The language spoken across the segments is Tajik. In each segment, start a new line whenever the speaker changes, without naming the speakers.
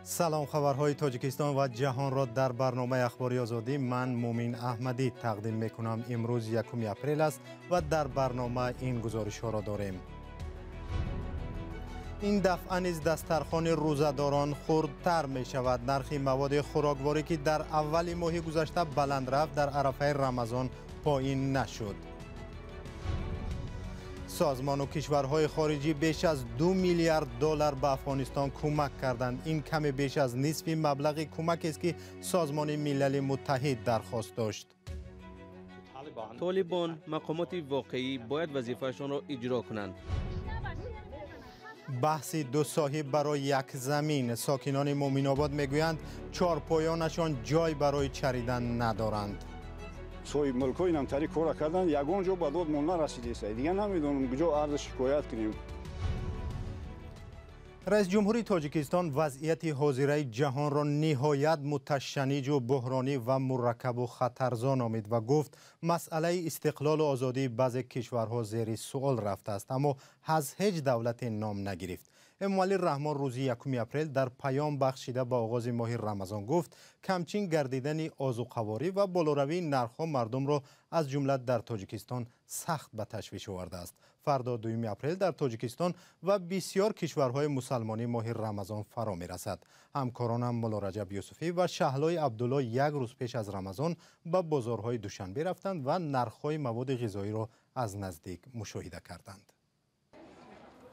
سلام، خبرهای تاجیکستان و جهان را در برنامه اخباری آزادی من مومین احمدی تقدیم میکنم. امروز 1 اپریل است و در برنامه این گزارش ها را داریم. این دفعه نیز دسترخوان روزه‌داران خردتر می شود. نرخ مواد خوراکواری که در اول ماه گذشته بلند رفت در عرفه رمضان پایین نشد. سازمان و کشورهای خارجی بیش از 2 میلیارد دلار به افغانستان کمک کردند. این کم بیش از نصف مبلغ کمک است که سازمان ملل متحد درخواست داشت.
طالبان مقامات واقعی باید وظیفهشان را اجرا کنند.
بحث دو صاحب برای یک زمین. ساکنان مومن آباد میگویند چهارپایانشان جای برای چریدن ندارند.
صاحب ملک‌ها این همطوری کار کردن، یگان جا به داد ما نرسیده. دیگه نمیدونم کجا عرض شکایت کنیم.
رئیس جمهوری تاجیکستان وضعیت حاضره جهان را نهایت متشنج و بحرانی و مرکب و خطرزا نامید و گفت مسئله استقلال و آزادی بعضی کشورها زیر سوال رفته است، اما از هیچ دولت نام نگرفت. اموالی رحمان روز 1 اپریل در پیام بخشیده با آغاز ماه رمضان گفت کمچین گردیدن آذوقه‌واری و بالاروی نرخ‌ها مردم را از جمله در تاجیکستان سخت به تشویش آورده است. فردا 2 اپریل در تاجیکستان و بسیار کشورهای مسلمانی ماه رمضان فرا می‌رسد. همکارانم مولا رجب یوسفی و شهلای عبدالله یک روز پیش از رمضان به بازارهای دوشنبه رفتند و نرخ‌های مواد غذایی را از نزدیک مشاهده کردند.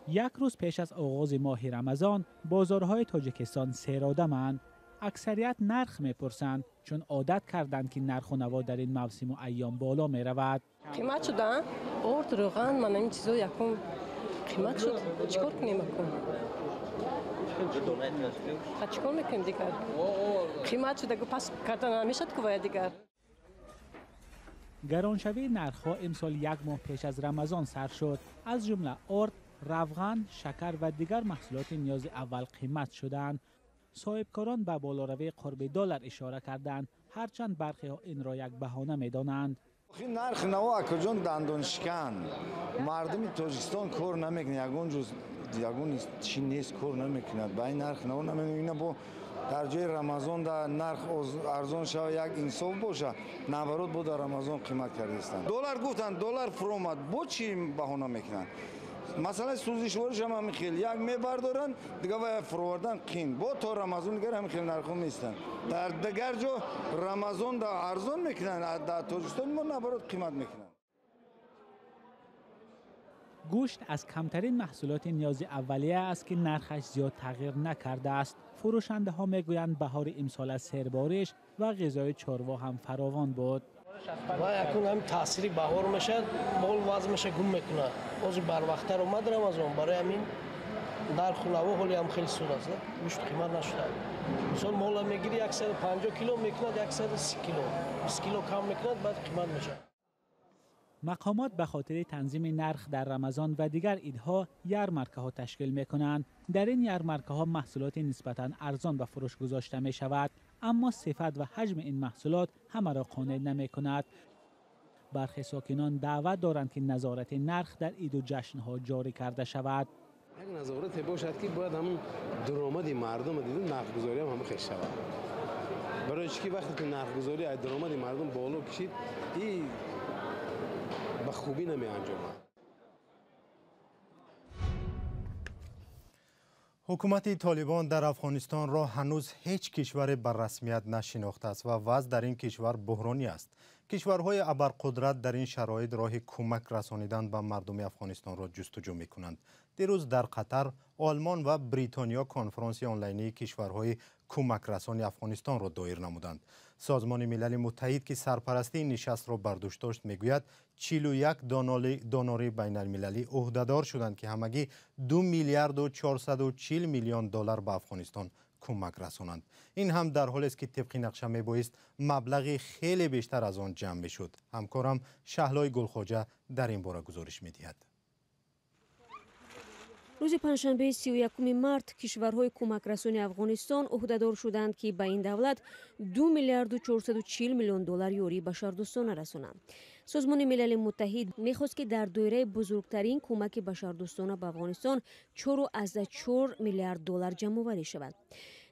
یک روز پیش از آغاز ماه رمضان بازارهای تاجیکستان سیرآدم‌اند. اکثریت نرخ میپرسند چون عادت کردند که نرخ و نوا در این موسم و ایام بالا می رود.
قیمت شدن؟ آرد روغن من این چیزا یکم قیمت شد. چیکار کنیم اکن؟ چیکار میکنیم دیگر؟ قیمت شده که پس کردن نمیشد که باید دیگر.
گرانشوی نرخ‌ها امسال یک ماه پیش از رمضان سر شد. از جمله آرد، روغن، شکر و دیگر محصولات نیاز اول قیمت شدند. صاحبکاران به بالاروی قرب دلار اشاره کردند، هرچند برخی ها این را یک بهانه می‌دانند.
نرخ نوا اکجان دندان شکن مردم تاجیکستان کار نمیکنه، یگون چی نیست کار نمیکند. با این نرخ نوا نمیکنه. اینا با در جای رمضان در نرخ ارزان شود یک انصاف باشه، نبرات بود در رمضان قیمت کردستند. دلار گفتن دلار فرامد با چی بهانه میکنن؟ مثلا سوزشوارش هم همین خیلی یک میبردارن دیگه باید فروردن قیم با تا رمضان دیگر همین خیلی نرخون نیستن. در دیگر جا رمضان در ارزان میکنن، در تاجیکستان ما نبرات قیمت میکنن.
گوشت از کمترین محصولات نیاز اولیه است که نرخش زیاد تغییر نکرده است. فروشنده ها میگویند بهار امسال از سیربارش و غذای چاروا هم فراوان بود.
و یکون هم تاثیری بهار میشه، مال وزن میشه گم میکنه. از بر وقتر اومد رمضان برای همین در خلوه حالی هم خیلی سود است. گوشت قیمت نشده. مثلا مال میگیری 150 کیلو میکنه 130 کیلو، 20 کیلو کم میکنه بعد قیمت میشه.
مقامات به خاطر تنظیم نرخ در رمضان و دیگر عیدها یارمارکه‌ها تشکیل می‌کنند. در این یارمارکه‌ها محصولات نسبتاً ارزان به فروش گذاشته می‌شود، اما صفت و حجم این محصولات همه را قانع نمی‌کند. برخی ساکنان دعوت دارند که نظارت نرخ در عید و جشن‌ها جاری کرده شود.
یک نظارت باشد که باید همون درآمد مردم دیدن نرخ‌گذاری هم خیلی شود. برای چی وقتی که نرخ‌گذاری از درآمد مردم بالا کشید این به خوبی نمی انجامد.
حکومت طالبان در افغانستان را هنوز هیچ کشور بر رسمیت نشناخته است و وضع در این کشور بحرانی است. کشورهای ابرقدرت در این شرایط راه کمک رسانیدن به مردم افغانستان را جستجو می کنند. دیروز در قطر، آلمان و بریتانیا کنفرانس آنلاینی کشورهای کمک رسانی افغانستان را دایر نمودند. سازمان ملل متحد که سرپرستی این نشست را بر دوش داشت میگوید 41 دونور بین المللی عهدهدار شدند که همگی 2 میلیارد و 440 میلیون دلار به افغانستان کمک رسانند. این هم در حالی است که طبق نقشه میبایست مبلغی خیلی بیشتر از آن جمع میشد. همکارم شهلای گلخواجه در این باره گزارش میدهد.
روز پنجشنبه 31 مارت کشورهای کمک رسانی افغانستان عهدهدار شدند که به این دولت 2 میلیارد و 440 میلیون دلار یاری بشردوستانه رسانند. سازمان ملل متحد میخواست که در دایره بزرگترین کمک بشردوستانه به افغانستان 4.4 میلیارد دلار جمع آوری شود.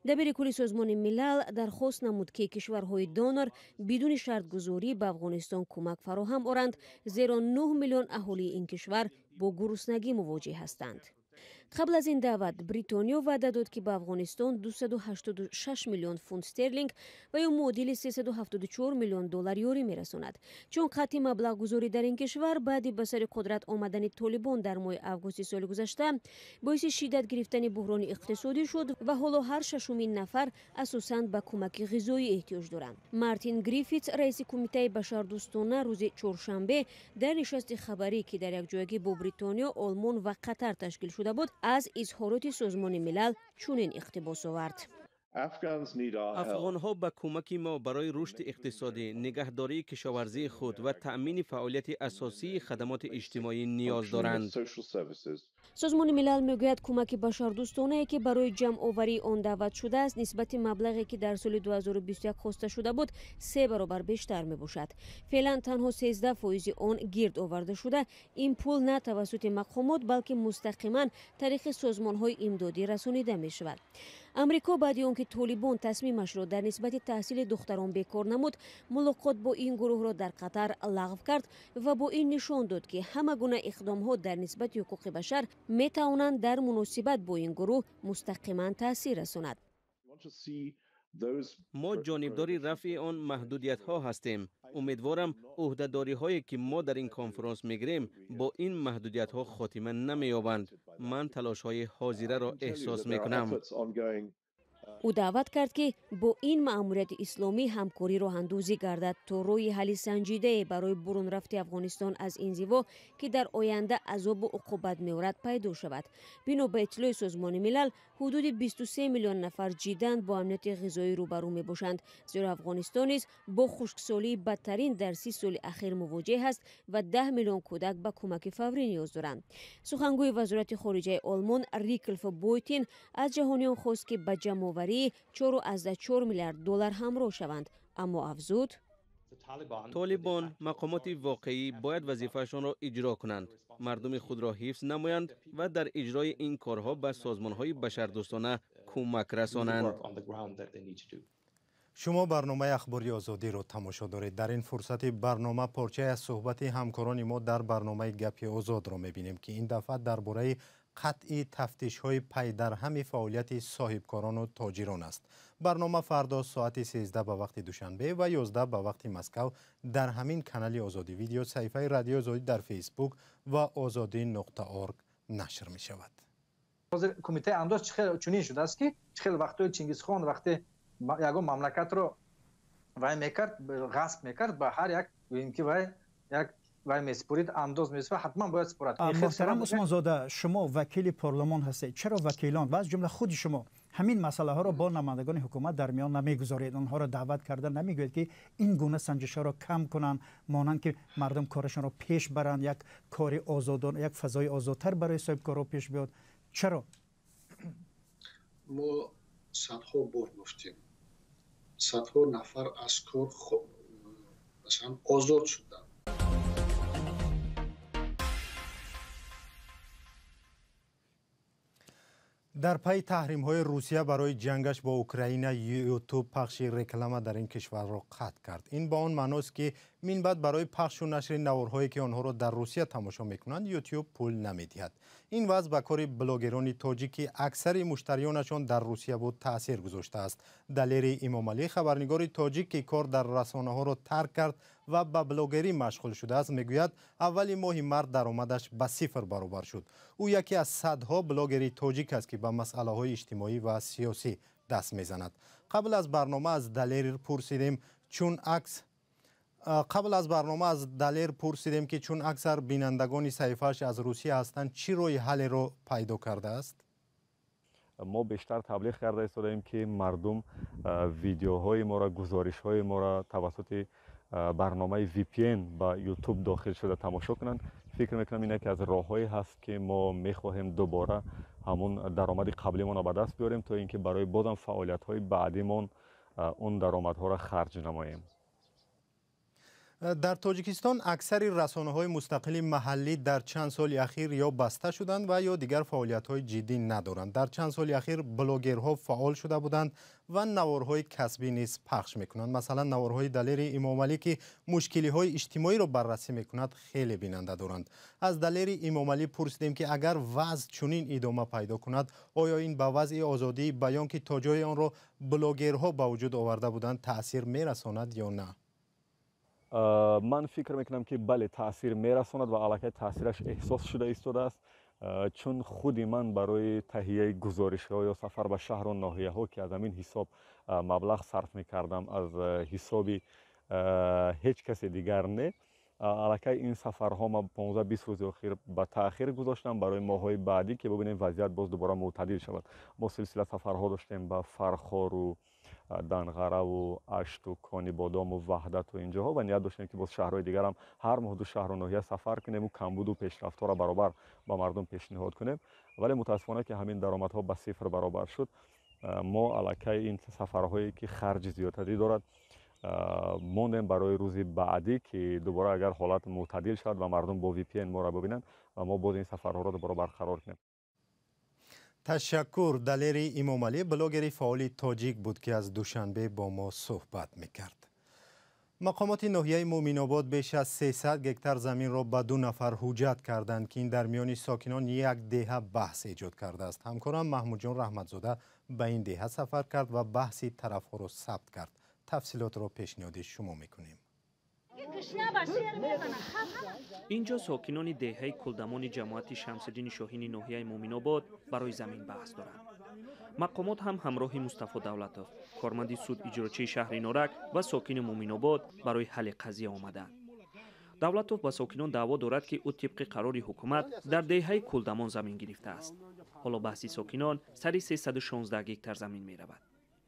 дабири кулли созмони милал дархост намуд ки кишварҳои донор бидуни шартгузорӣ ба афғонистон кӯмак фароҳам оранд, зеро 9 миллион аҳолии ин кишвар бо гуруснагӣ мувоҷеҳ ҳастанд. қабл аз ин даъват бритониё ваъда дод ки ба афғонистон 286 миллион фунт стерлинг ва ё муодили 374 миллион доллар ёрӣ мерасонад. чун қатъи маблағгузорӣ дар ин кишвар баъди ба сари қудрат омадани толибон дар моҳи августи соли гузашта боиси шиддат гирифтани буҳрони иқтисодӣ шуд ва ҳоло ҳар шашумин нафар асосан ба кӯмаки ғизоӣ эҳтиёҷ доранд. мартин гриффитс раиси кумитаи башардӯстона рӯзи чоршанбе дар нишасти хабарӣ ки дар якҷоягӣ бо бритониё, олмон ва қатар ташкил шуда буд, аз изҳороти созмони милал чунин иқтибос овард.
афғонҳо ба кӯмаки мо барои рушди иқтисодӣ, нигаҳдории кишоварзии худ ва таъмини фаъолияти асосии хадамоти иҷтимоӣ ниёз доранд.
созмони милал мегӯяд кӯмаки башардӯстонае ки барои ҷамъоварии он даъват шудааст нисбати маблағе ки дар соли 2021 хоста шуда буд 3 баробар бештар мебошад. феълан танҳо 13% он гирд оварда шуда, ин пул на тавассути мақомот балки мустақиман тариқи созмонҳои имдодӣ расонида мешавад. амрико баъди он ки толибон тасмимашро дар нисбати таҳсили духтарон бекор намуд, мулоқот бо ин гурӯҳро дар қатар лағв кард ва бо ин нишон дод ки ҳама гуна иқдомҳо дар нисбати ҳуқуқи башар метавонанд дар муносибат бо ин гурӯҳ мустақиман таъсир расонад.
мо ҷонибдори рафъи он маҳдудиятҳо ҳастем. умедворам ӯҳдадориҳое ки мо дар ин конферонс мегирем бо ин маҳдудиятҳо хотима намеёбанд. ман талошҳои ҳозираро эҳсос мекунам.
ӯ даъват кард ки бо ин маъмурияти исломӣ ҳамкорӣ роҳандозӣ гардад то роҳи ҳалли санҷидае барои бурунрафти афғонистон аз инзиво ки дар оянда азобу уқубат меорад пайдо шавад. бино ба иттилои созмони милал ҳудуди 23 миллион нафар ҷиддан бо амнияти ғизоӣ рӯбарӯ мебошанд, зеро афғонистон низ бо хушксолии бадтарин дар 30 соли ахир мувоҷеҳ аст ва 10 миллион кӯдак ба кӯмаки фаврӣ ниёз доранд. сухангӯи вазорати хориҷаи олмон Риклф Бойтин аз ҷаҳониён хост ки ба ҷамъоварии 4,4 миллиард доллар ҳамроҳ шаванд, аммо афзуд
толибон мақомоти воқеӣ бояд вазифаашонро иҷро кунанд, мардуми худро ҳифз намоянд ва дар иҷрои ин корҳо ба созмонҳои башардӯстона кӯмак расонанд.
шумо барномаи ахбори озодиро тамошо доред. дар ин фурсати барнома порчае аз суҳбати ҳамкорони мо дар барномаи гапи озодро мебинем ки ин дафъа дар бораи қатъи тафтишҳои пайдарҳами фаъолияти соҳибкорону тоҷирон аст. барнома фардо соати 13 ба вақти душанбе ва 11 ба вақти Москав дар ҳамин канали Озодӣ видео саҳифаи радиои Озодӣ дар фейсбук ва озодӣ.орг нашр мешавад.
ҳозир кумитаи андоз чунин шудааст ки чихел вақтои Чингизхон вақте ягон мамлакатро вай мекард, ғасб мекард, ба ҳар як ки вай меспурид, андоз меспурид, ҳатман бояд спурад.
муҳтарам Усмонзода, шумо вакили парлумон ҳастед. чаро вакилон ва аз ҷумла худи шумо ҳамин масъалаҳоро бо намояндагони ҳукумат дар миён намегузоред? онҳоро даъват карда намегӯед ки ин гуна санҷишҳоро кам кунанд, монанд ки мардум корашонро пеш баранд, як кори озодона, як фазои озодтар барои соҳибкорҳо пеш биёд? чаро?
мо садҳо бор гуфтем, садҳо нафар аз кор масалан озод шуданд.
дар пайи таҳримҳои Русия барои ҷангаш бо Украина, YouTube пахши реклама дар ин кишварро қатъ кард. ин ба он маъност ки минбаъд барои пахшу нашри наворҳое ки онҳоро дар Русия тамошо мекунанд YouTube пул намедиҳад. ин вазъ ба кори блогерони тоҷик ки аксари муштарионашон дар Русия буд таъсир гузоштааст. Далери Имомалӣ, хабарнигори тоҷик ки кор дар расонаҳоро тарк кард ва ба блогерӣ машғул шудааст, мегӯяд аввали моҳи март даромадаш ба 0 баробар шуд. ӯ яке аз садҳо блогери тоҷик аст ки ба масъалаҳои иҷтимоӣ ва сиёсӣ даст мезанад. қабл аз барнома аз Далер пурсидем ки чун аксар бинандагони саҳифааш аз Русия ҳастанд, чӣ роҳи ҳаллеро пайдо кардааст?
мо бештар таблиғ карда истодаем ки мардум видеоҳои моро, гузоришҳои моро тавассути барномаи VPN ба YouTube дохил шуда тамошо кунанд. фикр мекунам ин яке аз роҳҳое ҳаст ки мо мехоҳем дубора ҳамун даромади қаблимонро ба даст биёрем то ин ки барои бозам фаъолиятҳои баъдимон он даромадҳоро харҷ намоем.
در تاجیکستان اکثر رسانه‌های مستقل محلی در چند سال اخیر یا بسته شدند و یا دیگر فعالیت‌های جدی ندارند. در چند سال اخیر بلاگرها فعال شده بودند و نوارهای کسبی نیز پخش می‌کنند. مثلا نوارهای دلیر امام علی که مشکلی‌های اجتماعی را بررسی می‌کند خیلی بیننده دارند. از دلیر امام علی پرسیدیم که اگر وضع چنین ادامه پیدا کند آیا این به وضع آزادی بیان که تا جای آن را بلاگرها به وجود آورده بودند تأثیر می‌رساند یا نه؟
من فکر میکنم که بله تاثیر میرساند و الکی تاثیرش احساس شده ایستاده است، چون خودی من برای تهیه گزارش ها یا سفر به شهر و ناحیه ها که از همین حساب مبلغ صرف میکردم از حسابی هیچ کسی دیگر نه، الکی این سفرها ما 15-20 روز اخیر به تاخیر گذاشتم برای ماهای بعدی که ببینیم وضعیت باز دوباره معتدل شود. ما سلسله سفرها داشتیم به فرخار و دنغره و اشت و کانی بادام و وحدت و اینجاها و نیت داشتیم که باز شهرهای دیگر هم هر ماه دو شهر و ناحیه سفر کنیم و کمبود و پیشرفت‌ها را برابر با مردم پیشنهاد کنیم، ولی متاسفانه که همین درآمدها به صفر برابر شد. ما الکی این سفرهایی که خرج زیادی دارد موندیم برای روزی بعدی که دوباره اگر حالت معتدل شد و مردم با VPN ما را ببینند و ما باز این سفرها را دوباره برقرار کنیم.
تشکر. دلیر امام علی بلاگر فعال تاجیک بود که از دوشنبه با ما صحبت میکرد. مقامات ناحیه مومن آباد بیش از 300 هکتار زمین را به 2 نفر حجت کردند که این در میان ساکنان یک دهه بحث ایجاد کرده است. همکارم محمود جان رحمتزاده به این دهه سفر کرد و بحثی طرفها را ثبت کرد. تفصیلات را پیشنهاد شما میکنیم.
اینجا ساکنان دهه کلدمان جماعت شمس‌الدین شاهین ناحیه مومن آباد برای زمین بحث دارند. مقامات هم همراه مصطفی دولتوف، کارمند سود اجراچی شهر نورک و ساکن مومن آباد برای حل قضیه آمدند. دولتوف با ساکنان دعوا دارد که او طبق قرار حکومت در دهه کلدمان زمین گرفته است. حالا بحث ساکنان سر 316 هکتار زمین می رود.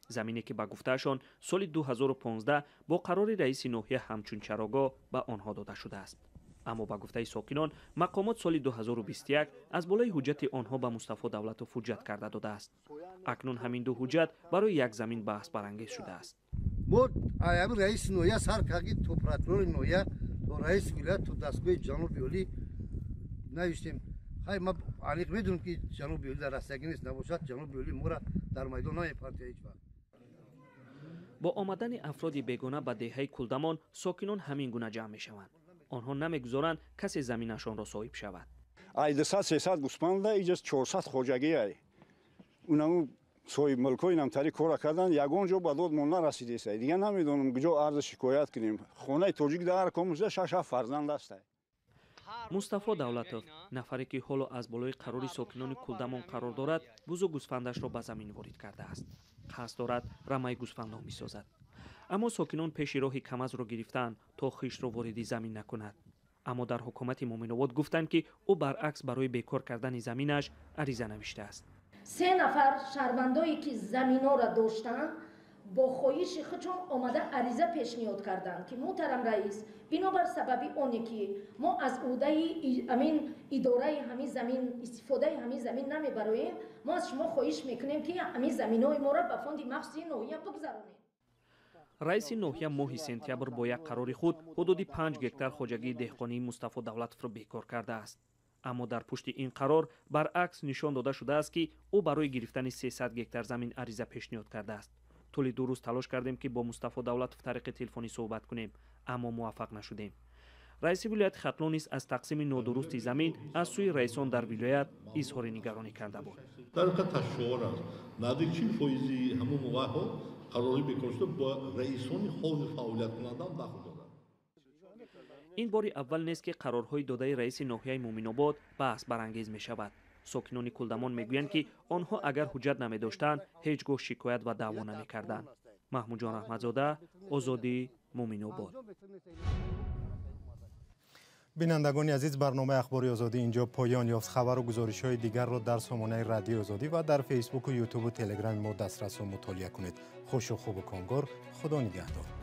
زمینی که به گفتهشان سال 2015 با قرار رئیس ناحیه همچون چراگاه به آنها داده شده است. اما به گفته ساکنان مقامات سال 2021 از بالای حجت آنها به مصطفی دولتوف حجت کرده داده است. اکنون همین دو حجت برای یک زمین بحث برانگیز شده است.
ما ایام رئیس ناحیه سر کاغی تو پراتور ناحیه تو رئیس ولایت تو دستگاه جنوبی ولی نوشتیم. خیر ما علیق میدونم که جنوبی ولی در رستگی نیست، نباشد جنوبی ولی ما را در میدان نمیپرته هیچ وقت.
با آمدن افراد بیگانه به دهه کلدمان ساکنان همین گونه جمع میشوند. آنها نمیگذارند کسی زمینشان را صاحب شود.
ای 200-300 گوسپند اینجا 400 خوجگی ای. اونم صاحب ملکای نمتری کار کردن یگان جا به داد مون نرسیده است. دیگه نمیدونم کجا عرض شکایت کنیم. خانه تاجیک در کاموزه 6 فرزند است.
مصطفی دولتوف نفری که حالا از بالای قرار ساکنان کلدمان قرار دارد بوز و گوسفندش را به زمین وارد کرده است. قصد دارد رمای گوسفندها میسازد. اما ساکنان پیش راهی کمز را گرفتند تا خویش را وارد زمین نکند. اما در حکومت مومن آباد گفتند که او برعکس برای بیکار کردن زمینش عریضه نوشته است.
3 نفر شهروندایی که زمینا را داشتند با خواهش خودشون آمده عریضه پیشنهاد کردند که محترم رئیس بنابر سبب اونی که ما از عهده همین اداره همین زمین استفاده همین زمین نمیبریم، ما از شما خواهش میکنیم که همین زمینای ما را به فوند مخصوصی ناحیه بگذارونید.
رئیس ناحیه ماه سپتامبر با یک قرار خود حدود 5 هکتار خوجگی دهقانی مصطفی دولتوف را بیکار کرده است. اما در پشت این قرار برعکس نشان داده شده است که او برای گرفتن 300 هکتار زمین عریضه پیشنهاد کرده است. طول 2 روز تلاش کردیم که با مصطفی دولتوف طریق تلفنی صحبت کنیم اما موفق نشدیم. رئیس ولایت ختلون نیز از تقسیم نادرست زمین از سوی رئیسان در ولایت اظهار نگرانی کرده بود.
در واقع تشوار است. نزدیک 40 فایزی همون موقع ها قراری بیکار شده با رئیسان حوزه فعالیت کننده دخل دارند.
این بار اول نیست که قرارهای داده رئیس ناحیه مومن آباد بحث برانگیز می شود. ساکنان کلدمان میگویند که آنها اگر حجت نمی داشتند هیچگاه شکایت و دعوا نمی کردند. محمود جان رحمتزاده، آزادی، مومن آباد.
بینندگان عزیز، برنامه اخباری آزادی اینجا پایان یافت. خبر و گزارش‌های دیگر را در سامانه رادیو آزادی و در فیسبوک و یوتیوب و تلگرام ما دسترس و مطالعه کنید. خوش و خوب و کامگار. خدا نگهدار.